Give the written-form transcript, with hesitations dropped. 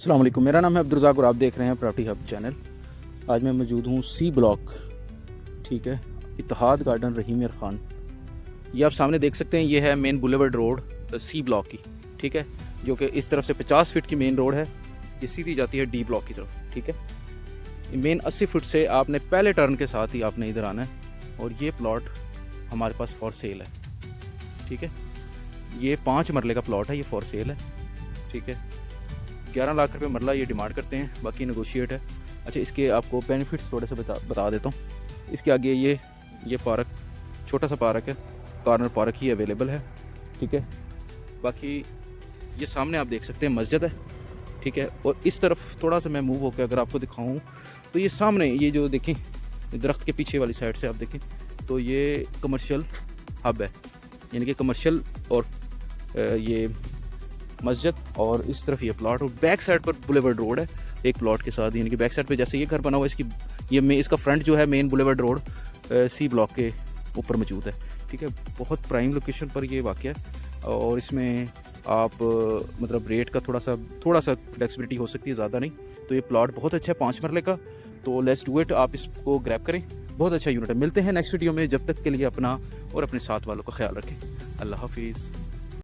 अस्सलाम वालेकुम, मेरा नाम है अब्दुल रज़ाक और आप देख रहे हैं प्रॉपर्टी हब चैनल। आज मैं मौजूद हूँ सी ब्लॉक, ठीक है, इत्तेहाद गार्डन रहीम यार खान। ये आप सामने देख सकते हैं, ये है main boulevard road C block की, ठीक है, जो कि इस तरफ से 50 फीट की मेन रोड है, ये सीधी जाती है डी ब्लॉक की तरफ, ठीक है। ये मेन 80 फुट से आपने पहले टर्न के साथ ही आपने इधर आना है और ये प्लॉट हमारे पास फॉर सेल है, ठीक है। ये 5 मरले का प्लॉट है, ये फॉर सेल है, ठीक है। 11 लाख रुपए मरला ये डिमांड करते हैं, बाकी नेगोशिएट है। अच्छा, इसके आपको बेनिफिट्स थोड़े से बता देता हूँ। इसके आगे ये पार्क, छोटा सा पार्क है, कॉर्नर पार्क ही अवेलेबल है, ठीक है। बाकी ये सामने आप देख सकते हैं मस्जिद है, ठीक है। और इस तरफ थोड़ा सा मैं मूव होकर अगर आपको दिखाऊँ तो ये सामने ये जो देखें दरख्त के पीछे वाली साइड से आप देखें तो ये कमर्शियल हब है, यानी कि कमर्शियल और ये मस्जिद और इस तरफ ये प्लॉट और बैक साइड पर बुलेवर्ड रोड है एक प्लॉट के साथ, यानी कि बैक साइड पे जैसे ये घर बना हुआ है इसका फ्रंट जो है main boulevard road C block के ऊपर मौजूद है, ठीक है। बहुत प्राइम लोकेशन पर ये वाक़ है और इसमें आप मतलब रेट का थोड़ा सा फ्लेक्सिबिलिटी हो सकती है, ज़्यादा नहीं। तो ये प्लॉट बहुत अच्छा है 5 मरले का, तो लेट्स डू इट, आप इसको ग्रैब करें, बहुत अच्छा यूनिट है। मिलते हैं नेक्स्ट वीडियो में, जब तक के लिए अपना और अपने साथ वालों का ख्याल रखें। अल्लाह हाफिज़।